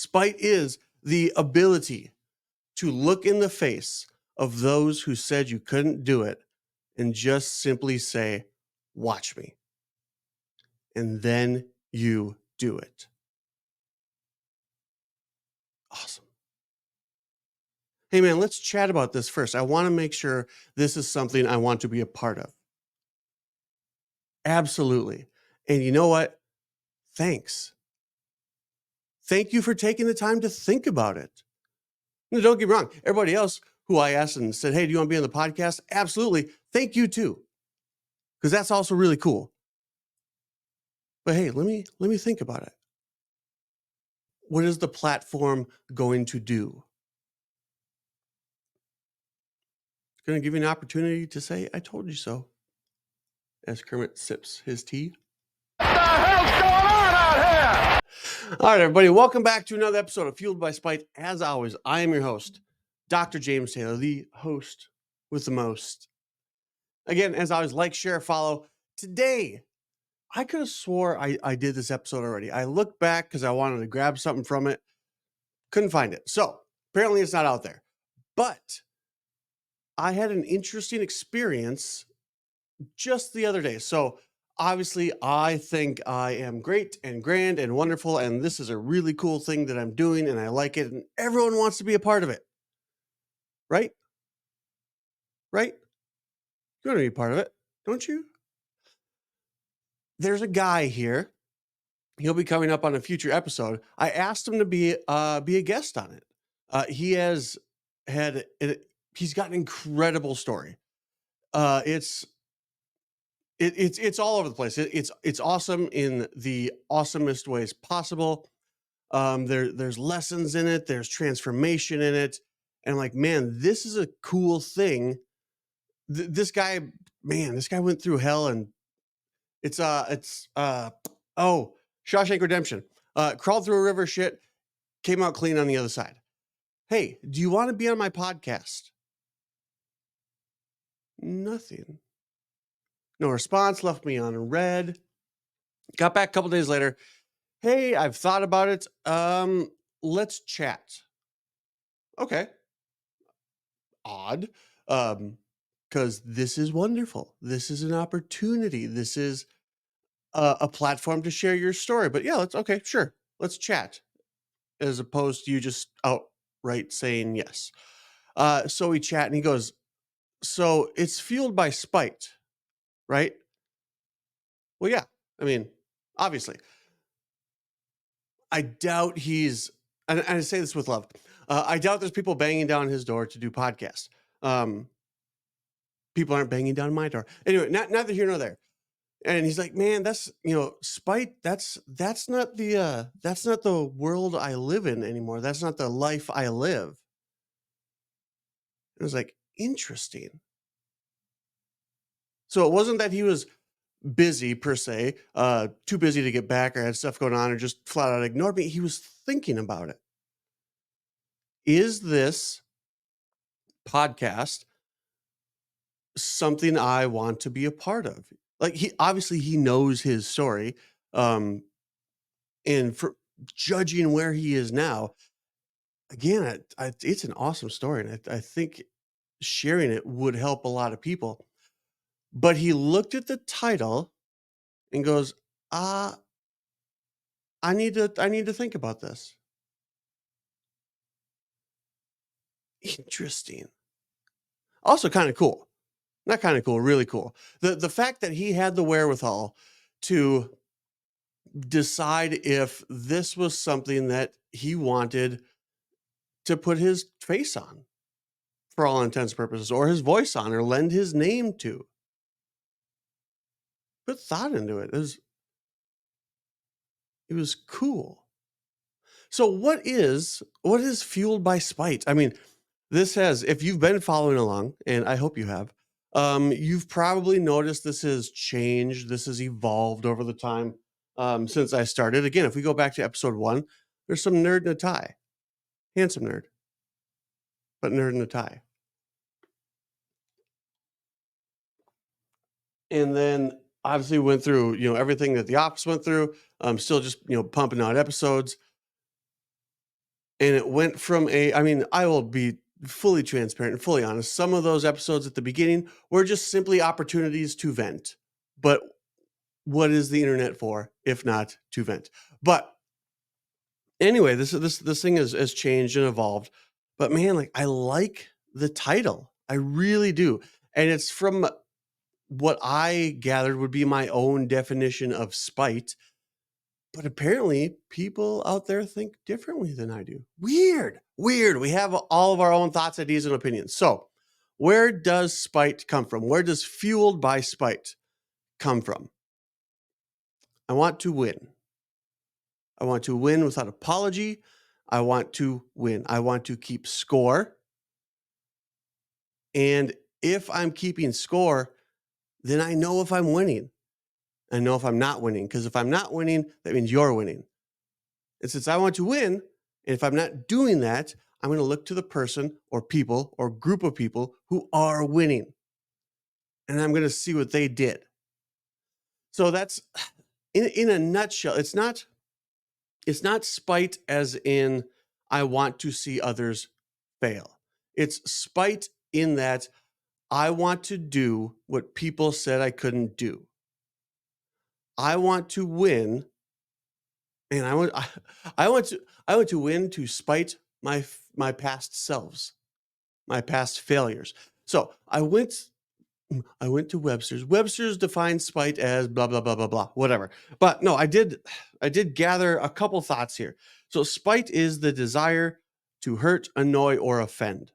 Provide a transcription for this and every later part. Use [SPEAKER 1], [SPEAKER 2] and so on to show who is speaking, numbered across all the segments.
[SPEAKER 1] Spite is the ability to look in the face of those who said you couldn't do it and just simply say, watch me. And then you do it. Awesome. Hey, man, let's chat about this first. I want to make sure this is something I want to be a part of. Absolutely. And you know what? Thanks. Thank you for taking the time to think about it. No, don't get me wrong. Everybody else who I asked and said, hey, do you want to be on the podcast? Absolutely. Thank you too. Because that's also really cool. But hey, let me think about it. What is the platform going to do? It's going to give you an opportunity to say, I told you so. As Kermit sips his tea.
[SPEAKER 2] What the hell's going on out here?
[SPEAKER 1] All right, everybody, welcome back to another episode of Fueled by Spite. As always, I am your host, Dr. James Taylor, the host with the most. Again, as always, like, share, follow. Today, I could have swore I did this episode already. I looked back because I wanted to grab something from it. Couldn't find it. So apparently it's not out there. But I had an interesting experience just the other day. So obviously, I think I am great and grand and wonderful, and this is a really cool thing that I'm doing, and I like it, and everyone wants to be a part of it. Right? Right? You want to be a part of it, don't you? There's a guy here. He'll be coming up on a future episode. I asked him to be a guest on it. He's got an incredible story. It's all over the place. It's awesome in the awesomest ways possible. There's lessons in it. There's transformation in it. And I'm like, man, this is a cool thing. This guy went through hell, and it's Shawshank Redemption. Crawled through a river of shit, came out clean on the other side. Hey, do you want to be on my podcast? Nothing. No response, left me on red. Got back a couple days later. Hey, I've thought about it. Let's chat. Okay. Odd. Because this is wonderful. This is an opportunity. This is a platform to share your story. But yeah, let's chat. As opposed to you just outright saying yes. So we chat, and he goes, so it's fueled by spite, right? Well, yeah. I mean, obviously. I doubt and I say this with love, I doubt there's people banging down his door to do podcasts. People aren't banging down my door. Anyway, neither here nor there. And he's like, man, that's, spite. That's not the world I live in anymore. That's not the life I live. It was like, interesting. So it wasn't that he was busy per se, too busy to get back or had stuff going on or just flat out ignored me. He was thinking about it. Is this podcast something I want to be a part of? Like, he knows his story. And for judging where he is now, again, it's an awesome story. And I think sharing it would help a lot of people. But he looked at the title and goes, I need to think about this. Interesting. Also kind of cool. Not kind of cool, really cool. The fact that he had the wherewithal to decide if this was something that he wanted to put his face on for all intents and purposes, or his voice on, or lend his name to. Put thought into it. It was cool. So what is fueled by spite? I mean, this has, if you've been following along, and I hope you have, you've probably noticed this has changed. This has evolved over the time since I started. Again, if we go back to episode 1, there's some nerd in a tie. Handsome nerd, but nerd in a tie. And then obviously went through, everything that the office went through. Still just, pumping out episodes. And it went from I will be fully transparent and fully honest. Some of those episodes at the beginning were just simply opportunities to vent. But what is the internet for if not to vent? But anyway, this thing has changed and evolved. But man, like I like the title. I really do. And it's from what I gathered would be my own definition of spite. But apparently, people out there think differently than I do. Weird, weird. We have all of our own thoughts, ideas, and opinions. So, where does spite come from? Where does fueled by spite come from? I want to win. I want to win without apology. I want to win. I want to keep score. And if I'm keeping score, then I know if I'm winning. I know if I'm not winning. Because if I'm not winning, that means you're winning. And since I want to win, and if I'm not doing that, I'm going to look to the person or people or group of people who are winning. And I'm going to see what they did. So that's in a nutshell. It's not spite as in I want to see others fail. It's spite in that I want to do what people said I couldn't do. I want to win, and I want to win to spite my past selves, my past failures. So I went to Webster's. Webster's defines spite as blah blah blah blah blah, whatever. But no, I did gather a couple thoughts here. So spite is the desire to hurt, annoy, or offend.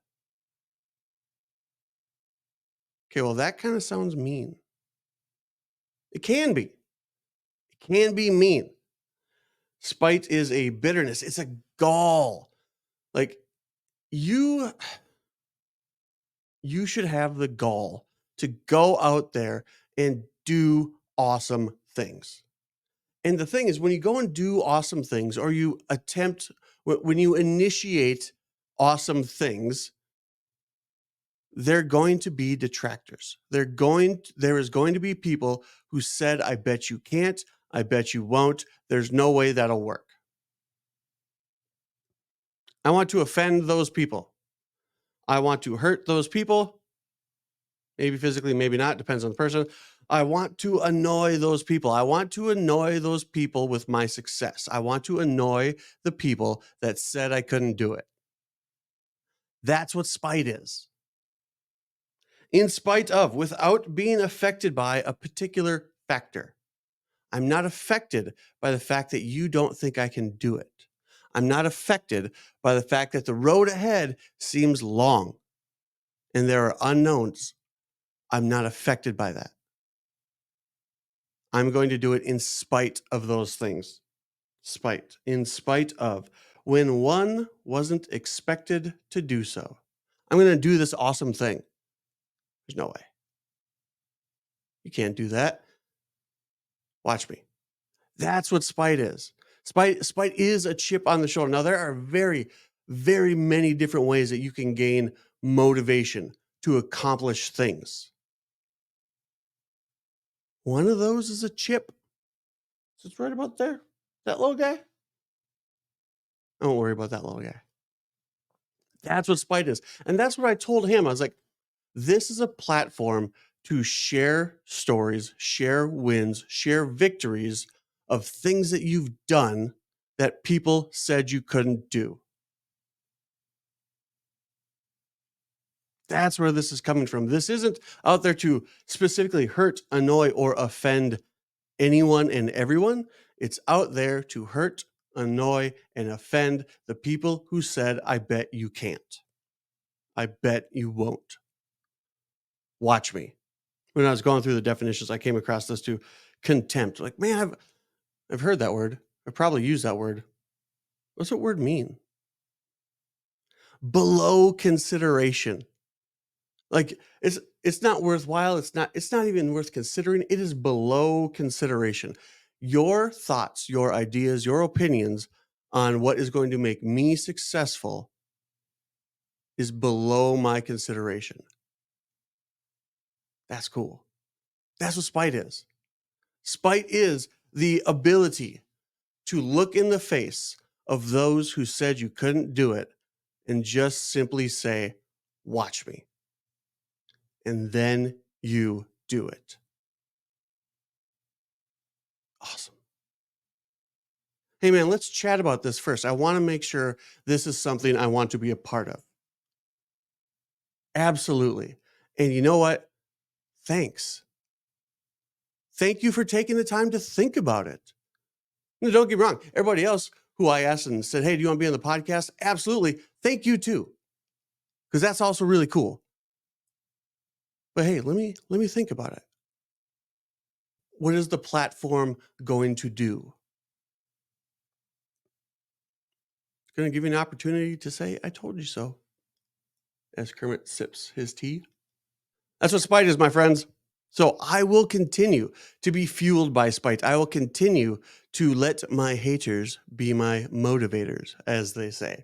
[SPEAKER 1] Okay, well that kind of sounds mean. It can be. It can be mean. Spite is a bitterness. It's a gall. Like you should have the gall to go out there and do awesome things. And the thing is, when you go and do awesome things, or you attempt, when you initiate awesome things, they're going to be detractors. There is going to be people who said, I bet you can't, I bet you won't, there's no way that'll work. I want to offend those people. I want to hurt those people. Maybe physically, maybe not, depends on the person. I want to annoy those people. I want to annoy those people with my success. I want to annoy the people that said I couldn't do it. That's what spite is. In spite of, without being affected by a particular factor. I'm not affected by the fact that you don't think I can do it. I'm not affected by the fact that the road ahead seems long and there are unknowns. I'm not affected by that. I'm going to do it in spite of those things. Spite. In spite of. When one wasn't expected to do so. I'm going to do this awesome thing. There's no way. You can't do that. Watch me. That's what spite is. Spite is a chip on the shoulder. Now, there are very, very many different ways that you can gain motivation to accomplish things. One of those is a chip. So it's right about there. That little guy. Don't worry about that little guy. That's what spite is. And that's what I told him. I was like, this is a platform to share stories, share wins, share victories of things that you've done that people said you couldn't do. That's where this is coming from. This isn't out there to specifically hurt, annoy, or offend anyone and everyone. It's out there to hurt, annoy, and offend the people who said, I bet you can't. I bet you won't. Watch me. When I was going through the definitions, I came across this too. Contempt. Like, man, I've heard that word. I've probably used that word. What's that word mean? Below consideration. Like it's not worthwhile. It's not even worth considering. It is below consideration. Your thoughts, your ideas, your opinions on what is going to make me successful is below my consideration. That's cool. That's what spite is. Spite is the ability to look in the face of those who said you couldn't do it and just simply say, watch me. And then you do it. Awesome. Hey, man, let's chat about this first. I want to make sure this is something I want to be a part of. Absolutely. And you know what? Thanks. Thank you for taking the time to think about it. Now, don't get me wrong. Everybody else who I asked and said, hey, do you want to be on the podcast? Absolutely. Thank you too. Because that's also really cool. But hey, let me think about it. What is the platform going to do? It's going to give you an opportunity to say, I told you so. As Kermit sips his tea. That's what spite is, my friends. So I will continue to be fueled by spite. I will continue to let my haters be my motivators, as they say.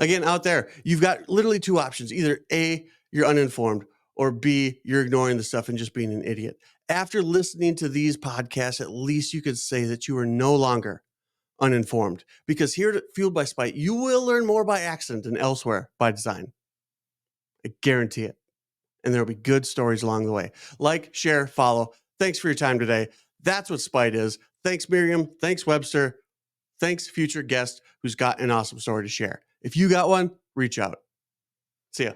[SPEAKER 1] Again, out there, you've got literally two options. Either A, you're uninformed, or B, you're ignoring the stuff and just being an idiot. After listening to these podcasts, at least you could say that you are no longer uninformed. Because here at Fueled by Spite, you will learn more by accident than elsewhere by design. I guarantee it. And there'll be good stories along the way. Like, share, follow. Thanks for your time today. That's what spite is. Thanks, Miriam. Thanks, Webster. Thanks, future guest who's got an awesome story to share. If you got one, reach out. See ya.